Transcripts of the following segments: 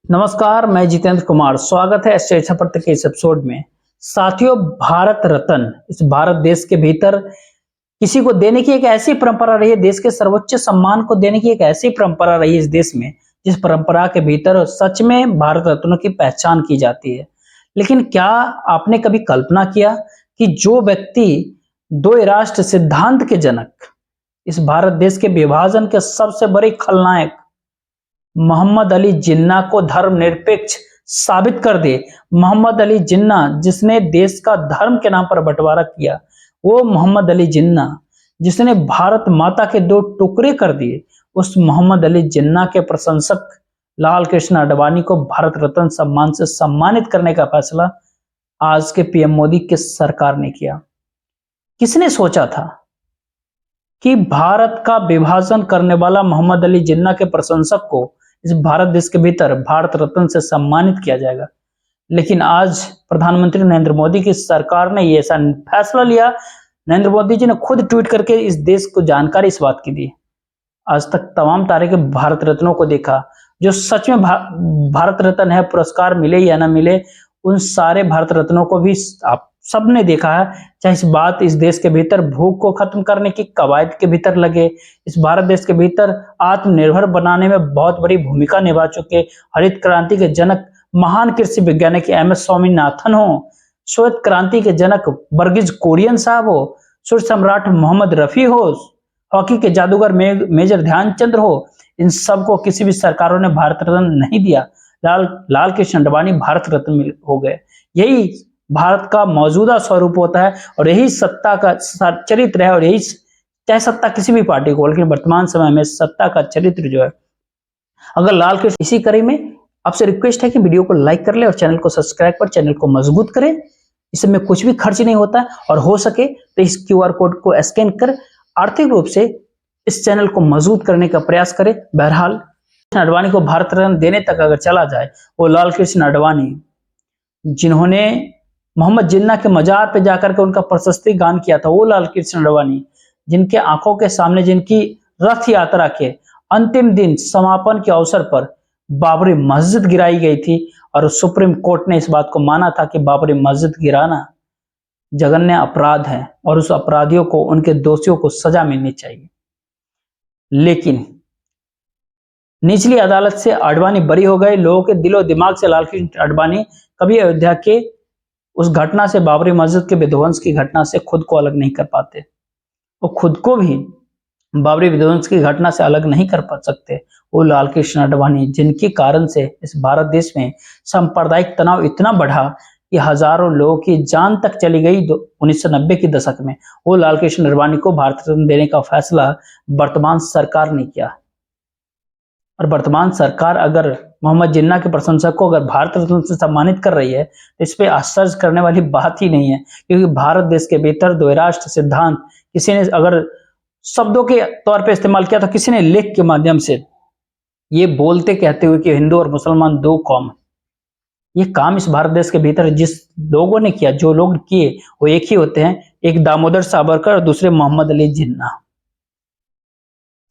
नमस्कार, मैं जितेंद्र कुमार। स्वागत है एस्ट्रो इच्छा पत्र के इस एपिसोड में। साथियों, भारत रत्न इस भारत देश के भीतर किसी को देने की एक ऐसी परंपरा रही है, देश के सर्वोच्च सम्मान को देने की एक ऐसी परंपरा रही है इस देश में, जिस परंपरा के भीतर सच में भारत रत्नों की पहचान की जाती है। लेकिन क्या आपने कभी कल्पना किया कि जो व्यक्ति दो राष्ट्र सिद्धांत के जनक, इस भारत देश के विभाजन के सबसे बड़े खलनायक मोहम्मद अली जिन्ना को धर्मनिरपेक्ष साबित कर दे, मोहम्मद अली जिन्ना जिसने देश का धर्म के नाम पर बंटवारा किया, वो मोहम्मद अली जिन्ना जिसने भारत माता के दो टुकड़े कर दिए, उस मोहम्मद अली जिन्ना के प्रशंसक लाल कृष्ण आडवाणी को भारत रत्न सम्मान से सम्मानित करने का फैसला आज के पीएम मोदी की सरकार ने किया। किसने सोचा था कि भारत का विभाजन करने वाला मोहम्मद अली जिन्ना के प्रशंसक को इस भारत देश के भीतर भारत रत्न से सम्मानित किया जाएगा। लेकिन आज प्रधानमंत्री नरेंद्र मोदी की सरकार ने ये ऐसा फैसला लिया। नरेंद्र मोदी जी ने खुद ट्वीट करके इस देश को जानकारी इस बात की दी। आज तक तमाम तरह के भारत रत्नों को देखा, जो सच में भारत रत्न है, पुरस्कार मिले या ना मिले, उन सारे भारत रत्नों को भी आप सबने देखा है। चाहे इस बात इस देश के भीतर भूख को खत्म करने की कवायद के भीतर लगे, इस भारत देश के भीतर आत्मनिर्भर बनाने में बहुत बड़ी भूमिका निभा चुके हरित क्रांति के जनक महान कृषि वैज्ञानिक एम.एस. स्वामीनाथन हो, श्वेत क्रांति के जनक वर्गीज कुरियन साहब हो, सूर्य सम्राट मोहम्मद रफी हो, हॉकी के जादूगर मेजर ध्यानचंद हो, इन सबको किसी भी सरकारों ने भारत रत्न नहीं दिया। लाल कृष्ण आडवाणी भारत रत्न हो गए। यही भारत का मौजूदा स्वरूप होता है और यही सत्ता का चरित्र है। और यही चाहे सत्ता किसी भी पार्टी को, लेकिन वर्तमान समय में सत्ता का चरित्र जो है, अगर लाल कृष्ण, इसी कड़ी में आपसे रिक्वेस्ट है कि वीडियो को लाइक कर ले और चैनल को सब्सक्राइब कर चैनल को मजबूत करें। इसमें कुछ भी खर्च नहीं होता और हो सके तो इस क्यूआर कोड को स्कैन कर आर्थिक रूप से इस चैनल को मजबूत करने का प्रयास करें। बहरहाल आडवाणी को भारत रत्न देने तक अगर चला जाए, वो लाल कृष्ण आडवाणी जिन्होंने मोहम्मद जिन्ना के मजार पे जाकर के उनका प्रशस्ति गान किया था, वो लाल कृष्ण आडवाणी जिनके आंखों के सामने, जिनकी रथ यात्रा के अंतिम दिन समापन के अवसर पर बाबरी मस्जिद गिराई गई थी और सुप्रीम कोर्ट ने इस बात को माना था कि बाबरी मस्जिद गिराना जघन्य अपराध है और उस अपराधियों को, उनके दोषियों को सजा मिलनी चाहिए। लेकिन निचली अदालत से आडवाणी बरी हो गए। लोगों के दिलो दिमाग से लाल कृष्ण आडवाणी कभी अयोध्या के उस घटना से, बाबरी मस्जिद के विध्वंस की घटना से खुद को अलग नहीं कर पाते। वो खुद को भी बाबरी विध्वंस की घटना से अलग नहीं कर पा सकते। वो लाल कृष्ण आडवाणी जिनके कारण से इस भारत देश में सांप्रदायिक तनाव इतना बढ़ा कि हजारों लोगों की जान तक चली गई 1990 के दशक में, वो लाल कृष्ण आडवाणी को भारत रत्न देने का फैसला वर्तमान सरकार ने किया। और वर्तमान सरकार अगर मोहम्मद जिन्ना के प्रशंसक को अगर भारत रत्न से सम्मानित कर रही है, तो इस पे आश्चर्य करने वाली बात ही नहीं है, क्योंकि भारत देश के भीतर दो राष्ट्र सिद्धांत किसी ने अगर शब्दों के तौर पे इस्तेमाल किया, तो किसी ने लेख के माध्यम से ये बोलते कहते हुए कि हिंदू और मुसलमान दो कौम, ये काम इस भारत देश के भीतर जिस लोगों ने किया, जो लोग किए, वो एक ही होते हैं, एक दामोदर सावरकर और दूसरे मोहम्मद अली जिन्ना।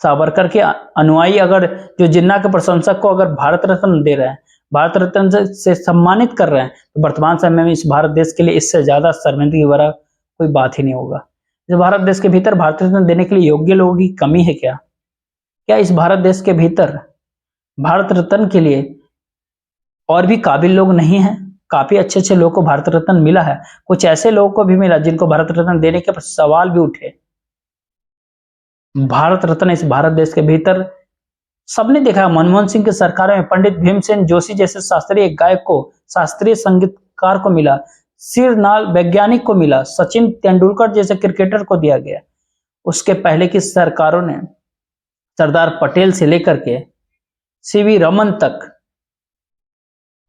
सावरकर के अनुयायी अगर जो जिन्ना के प्रशंसक को अगर भारत रत्न दे रहे हैं, भारत रत्न से सम्मानित कर रहे हैं, तो वर्तमान समय में इस भारत देश के लिए इससे ज्यादा शर्मिंदगी वाला कोई बात ही नहीं होगा। इस भारत देश के भीतर भारत रत्न देने के लिए योग्य लोगों की कमी है क्या? क्या इस भारत देश के भीतर भारत रत्न के लिए और भी काबिल लोग नहीं हैं? काफी अच्छे अच्छे लोगों को भारत रत्न मिला है। कुछ ऐसे लोगों को भी मिला जिनको भारत रत्न देने के सवाल भी उठे। भारत रत्न इस भारत देश के भीतर सबने देखा है। मनमोहन सिंह की सरकार में पंडित भीमसेन जोशी जैसे शास्त्रीय गायक को, शास्त्रीय संगीतकार को मिला, सिरनाल वैज्ञानिक को मिला, सचिन तेंदुलकर जैसे क्रिकेटर को दिया गया। उसके पहले की सरकारों ने सरदार पटेल से लेकर के सीवी रमन तक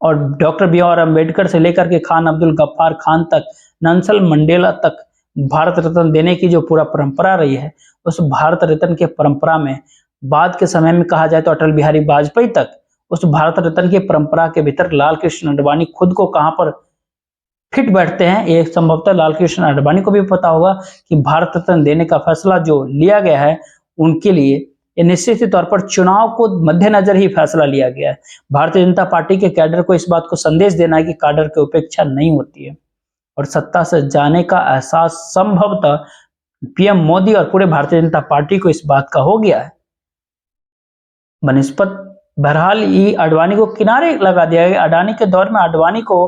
और डॉक्टर बी.आर. अम्बेडकर से लेकर के खान अब्दुल गफ्फार खान तक, नेल्सन मंडेला तक भारत रत्न देने की जो पूरा परंपरा रही है, उस भारत रत्न के परंपरा में बाद के समय में कहा जाए तो अटल बिहारी वाजपेयी तक, उस भारत रत्न की परंपरा के भीतर लाल कृष्ण आडवाणी खुद को कहां पर फिट बैठते हैं, ये संभवतः लाल कृष्ण आडवाणी को भी पता होगा कि भारत रत्न देने का फैसला जो लिया गया है, उनके लिए ये निश्चित ही तौर पर चुनाव को मद्देनजर ही फैसला लिया गया है। भारतीय जनता पार्टी के कैडर को इस बात को संदेश देना है कि कैडर की उपेक्षा नहीं होती है और सत्ता से जाने का एहसास संभवतः पीएम मोदी और पूरे भारतीय जनता पार्टी को इस बात का हो गया है। बनिस्पत बहरहाल ये अडवाणी को किनारे लगा दिया गया। अडानी के दौर में अडवाणी को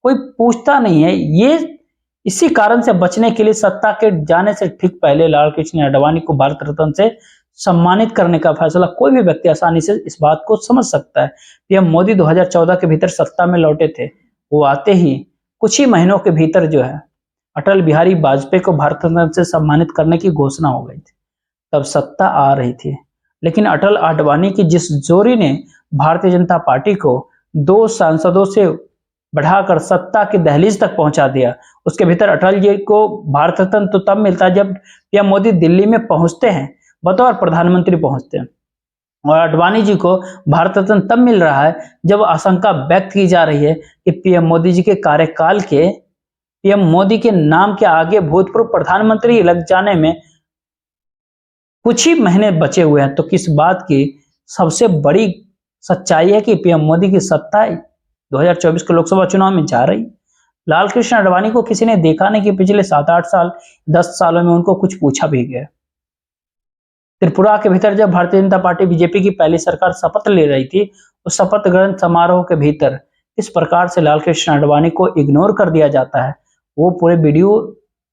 कोई पूछता नहीं है। ये इसी कारण से बचने के लिए सत्ता के जाने से ठीक पहले लाल कृष्ण आडवाणी को भारत रत्न से सम्मानित करने का फैसला कोई भी व्यक्ति आसानी से इस बात को समझ सकता है। पीएम मोदी 2014 के भीतर सत्ता में लौटे थे। वो आते ही कुछ ही महीनों के भीतर जो है अटल बिहारी वाजपेयी को भारत रत्न से सम्मानित करने की घोषणा हो गई थी। तब सत्ता आ रही थी, लेकिन अटल आडवाणी की जिस जोड़ी ने भारतीय जनता पार्टी को 2 सांसदों से बढ़ाकर सत्ता की दहलीज तक पहुंचा दिया। उसके भीतर अटल जी को भारत रत्न तो तब मिलता है जब पीएम मोदी दिल्ली में पहुंचते हैं, बतौर प्रधानमंत्री पहुंचते हैं, और आडवाणी जी को भारत रत्न तब मिल रहा है जब आशंका व्यक्त की जा रही है कि पीएम मोदी जी के कार्यकाल के पीएम मोदी के नाम के आगे भूतपूर्व प्रधानमंत्री लग जाने में कुछ ही महीने बचे हुए हैं। तो किस बात की सबसे बड़ी सच्चाई है कि पीएम मोदी की सत्ता 2024 के लोकसभा चुनाव में जा रही। लाल कृष्ण आडवाणी को किसी ने देखा नहीं कि पिछले 7-8 साल 10 सालों में उनको कुछ पूछा भी गया। त्रिपुरा के भीतर जब भारतीय जनता पार्टी बीजेपी की पहली सरकार शपथ ले रही थी, उस शपथ ग्रहण समारोह के भीतर किस प्रकार से लाल कृष्ण आडवाणी को इग्नोर कर दिया जाता है, वो पूरे वीडियो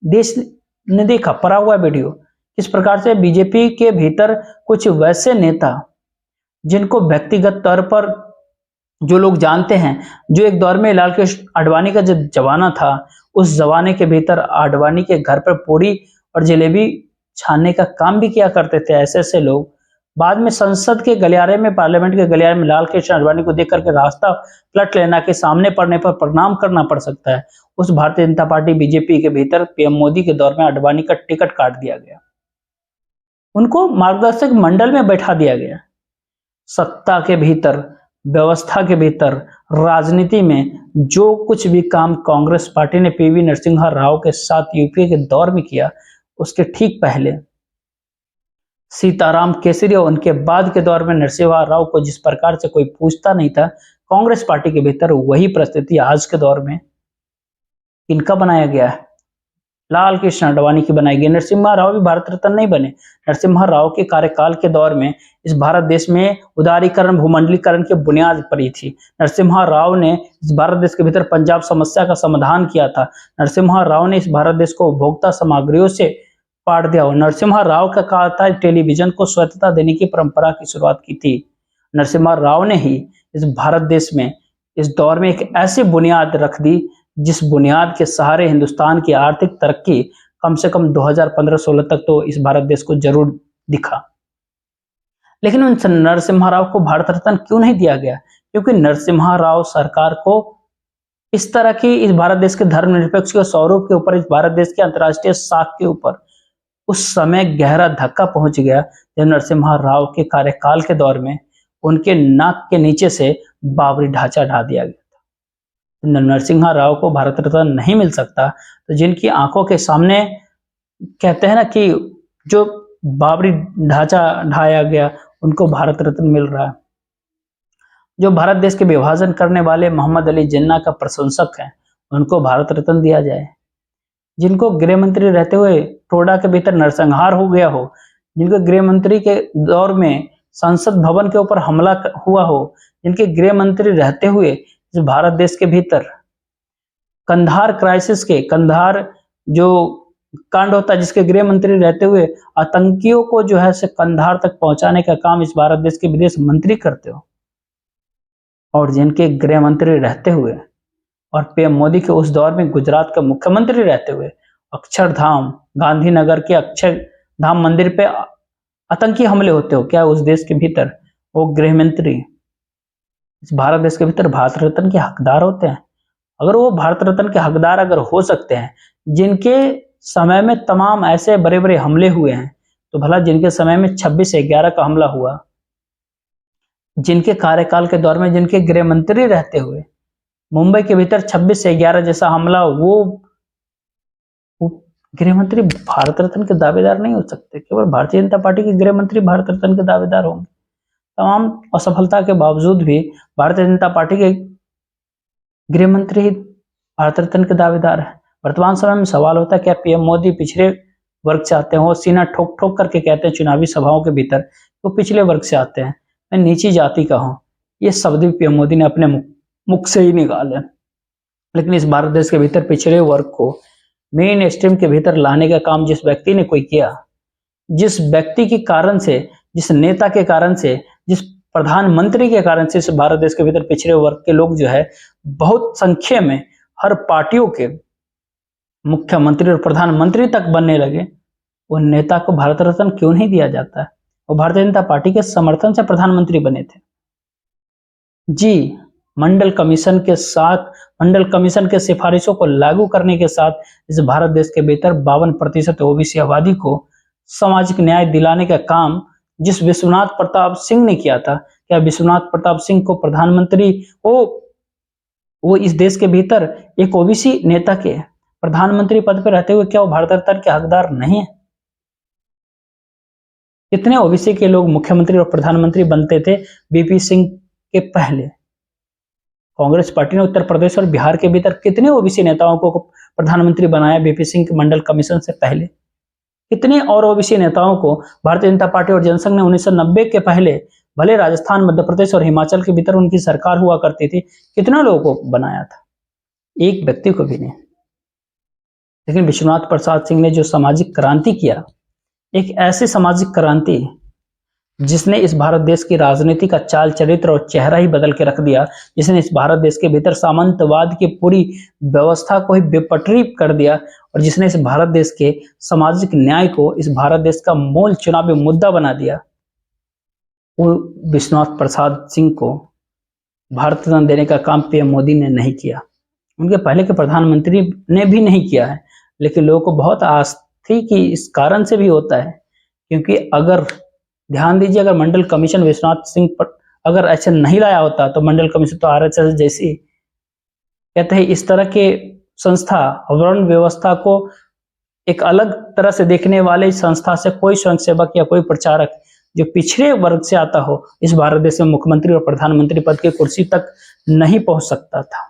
देश ने देखा, पड़ा हुआ वीडियो। किस प्रकार से बीजेपी के भीतर कुछ वैसे नेता जिनको व्यक्तिगत तौर पर जो लोग जानते हैं, जो एक दौर में लाल कृष्ण आडवाणी का जो जमाना था, उस जमाने के भीतर आडवाणी के घर पर पूरी और जलेबी छानने का काम भी किया करते थे। ऐसे ऐसे लोग बाद में संसद के गलियारे में, पार्लियामेंट के गलियारे में लाल कृष्ण आडवाणी को देख करके रास्ता पलट लेना के सामने पड़ने पर प्रणाम करना पड़ सकता है। उस भारतीय जनता पार्टी बीजेपी के भीतर पीएम मोदी के दौर में आडवाणी का टिकट काट दिया गया, उनको मार्गदर्शक मंडल में बैठा दिया गया। सत्ता के भीतर, व्यवस्था के भीतर, राजनीति में जो कुछ भी काम कांग्रेस पार्टी ने पीवी नरसिम्हा राव के साथ यूपीए के दौर में किया, उसके ठीक पहले सीताराम केसरी और उनके बाद के दौर में नरसिम्हा राव को जिस प्रकार से कोई पूछता नहीं था, कांग्रेस पार्टी के भीतर वही परिस्थिति आज के दौर में इनका बनाया गया है, लाल कृष्ण आडवाणी की बनाई गई। नरसिम्हा राव भी भारत रत्न नहीं बने। नरसिम्हा राव के कार्यकाल के दौर में इस भारत देश में उदारीकरण, भूमंडलीकरण की बुनियाद पड़ी थी। नरसिम्हा राव ने इस भारत देश के भीतर पंजाब समस्या का समाधान किया था। नरसिम्हा राव ने इस भारत देश को उपभोक्ता सामग्रियों से पाट दिया और नरसिम्हा राव का कहा था टेलीविजन को स्वायत्तता देने की परंपरा की शुरुआत की थी। नरसिम्हा राव ने ही इस भारत देश में इस दौर में एक ऐसी बुनियाद रख दी जिस बुनियाद के सहारे हिंदुस्तान की आर्थिक तरक्की कम से कम 2015-16 तक तो इस भारत देश को जरूर दिखा। लेकिन उन नरसिम्हा राव को भारत रत्न क्यों नहीं दिया गया? क्योंकि नरसिम्हा राव सरकार को इस तरह की इस भारत देश के धर्मनिरपेक्ष के स्वरूप के ऊपर, इस भारत देश के अंतर्राष्ट्रीय साख के ऊपर उस समय गहरा धक्का पहुंच गया जब नरसिम्हा राव के कार्यकाल के दौर में उनके नाक के नीचे से बाबरी ढांचा ढा दिया गया। नरसिम्हा राव को भारत रत्न नहीं मिल सकता, तो जिनकी आंखों के सामने कहते हैं ना कि जो बाबरी ढांचा ढाया गया उनको भारत रत्न मिल रहा है। जो भारत देश के विभाजन करने वाले मोहम्मद अली जिन्ना का प्रशंसक है, उनको भारत रत्न दिया जाए। जिनको गृह मंत्री रहते हुए टोडा के भीतर नरसंहार हो गया हो, जिनके गृह मंत्री के दौर में संसद भवन के ऊपर हमला हुआ हो, जिनके गृह मंत्री रहते हुए इस भारत देश के भीतर कंधार क्राइसिस के, कंधार जो कांड होता है, जिसके गृह मंत्री रहते हुए आतंकियों को जो है से कंधार तक पहुंचाने का काम इस भारत देश के विदेश मंत्री करते हो, और जिनके गृह मंत्री रहते हुए और पीएम मोदी के उस दौर में गुजरात का मुख्यमंत्री रहते हुए अक्षरधाम, गांधीनगर के अक्षरधाम मंदिर पे आतंकी हमले होते हो, क्या उस देश के भीतर वो गृह मंत्री इस भारत देश के भीतर भारत रत्न के हकदार होते हैं? अगर वो भारत रत्न के हकदार अगर हो सकते हैं, जिनके समय में तमाम ऐसे बड़े बड़े हमले हुए हैं, तो भला जिनके समय में 26/11 का हमला हुआ, जिनके कार्यकाल के दौर में जिनके गृह मंत्री रहते हुए मुंबई के भीतर 26/11 जैसा हमला वो गृह मंत्री भारत रत्न के दावेदार नहीं हो सकते, केवल भारतीय जनता पार्टी के गृह मंत्री भारत रत्न के दावेदार होंगे। तमाम असफलता के बावजूद भी भारतीय जनता पार्टी के गृह मंत्री भारत रत्न के दावेदार है। वर्तमान समय में सवाल होता है क्या पीएम मोदी पिछड़े वर्ग से आते हैं? वो सीना ठोक ठोक करके कहते हैं चुनावी सभाओं के भीतर वो पिछले वर्ग से आते हैं, मैं नीची जाति का हूं। ये शब्द भी पीएम मोदी ने अपने मुख से ही निकाले। लेकिन इस भारत देश के भीतर पिछड़े वर्ग को मेन स्ट्रीम के भीतर लाने का काम जिस व्यक्ति ने कोई किया, जिस व्यक्ति के कारण से, जिस नेता के कारण से, जिस प्रधानमंत्री के कारण से इस भारत देश के भीतर पिछड़े वर्ग के लोग जो है बहुत संख्या में हर पार्टियों के मुख्यमंत्री और प्रधानमंत्री तक बनने लगे, वो नेता को भारत रत्न क्यों नहीं दिया जाता है? वो भारतीय जनता पार्टी के समर्थन से प्रधानमंत्री बने थे। जी, मंडल कमीशन के साथ, मंडल कमीशन के सिफारिशों को लागू करने के साथ इस भारत देश के भीतर 52% ओबीसी आबादी को सामाजिक न्याय दिलाने का काम जिस विश्वनाथ प्रताप सिंह ने किया था, क्या विश्वनाथ प्रताप सिंह को प्रधानमंत्री वो इस देश के भीतर एक ओबीसी नेता के प्रधानमंत्री पद पर रहते हुए क्या वो भारत रत्न के हकदार नहीं है? कितने ओबीसी के लोग मुख्यमंत्री और प्रधानमंत्री बनते थे बीपी सिंह के पहले? कांग्रेस पार्टी ने उत्तर प्रदेश और बिहार के भीतर कितने ओबीसी नेताओं को प्रधानमंत्री बनाया बीपी सिंह के मंडल कमीशन से पहले? कितने और ओबीसी नेताओं को भारतीय जनता पार्टी और जनसंघ ने 1990 के पहले, भले राजस्थान, मध्य प्रदेश और हिमाचल के भीतर उनकी सरकार हुआ करती थी, कितने लोगों को बनाया था? एक व्यक्ति को भी नहीं। लेकिन विश्वनाथ प्रसाद सिंह ने जो सामाजिक क्रांति किया, एक ऐसी सामाजिक क्रांति जिसने इस भारत देश की राजनीति का चाल चरित्र और चेहरा ही बदल के रख दिया, जिसने इस भारत देश के भीतर सामंतवाद की पूरी व्यवस्था को ही बेपटरी कर दिया और जिसने इस भारत देश के सामाजिक न्याय को इस भारत देश का मूल चुनावी मुद्दा बना दिया, वो विश्वनाथ प्रसाद सिंह को भारत रत्न देने का काम पीएम मोदी ने नहीं किया, उनके पहले के प्रधानमंत्री ने भी नहीं किया है। लेकिन लोगों को बहुत आस थी कि इस कारण से भी होता है, क्योंकि अगर ध्यान दीजिए, अगर मंडल कमीशन विश्वनाथ सिंह पर अगर ऐसे नहीं लाया होता तो मंडल कमीशन तो आरएसएस जैसी, कहते हैं इस तरह के संस्था वर्ण व्यवस्था को एक अलग तरह से देखने वाले संस्था से कोई स्वयंसेवक या कोई प्रचारक जो पिछड़े वर्ग से आता हो इस भारत देश में मुख्यमंत्री और प्रधानमंत्री पद की कुर्सी तक नहीं पहुंच सकता था।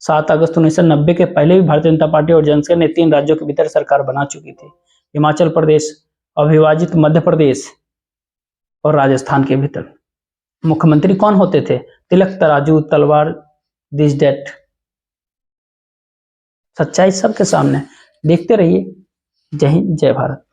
7 अगस्त 1990 के पहले भी भारतीय जनता पार्टी और जनसंघ ने 3 राज्यों के भीतर सरकार बना चुकी थी, हिमाचल प्रदेश, अविभाजित मध्य प्रदेश और राजस्थान के भीतर। मुख्यमंत्री कौन होते थे? तिलक, तराजू, तलवार, दिस डेट। सच्चाई सबके सामने, देखते रहिए। जय हिंद, जय भारत।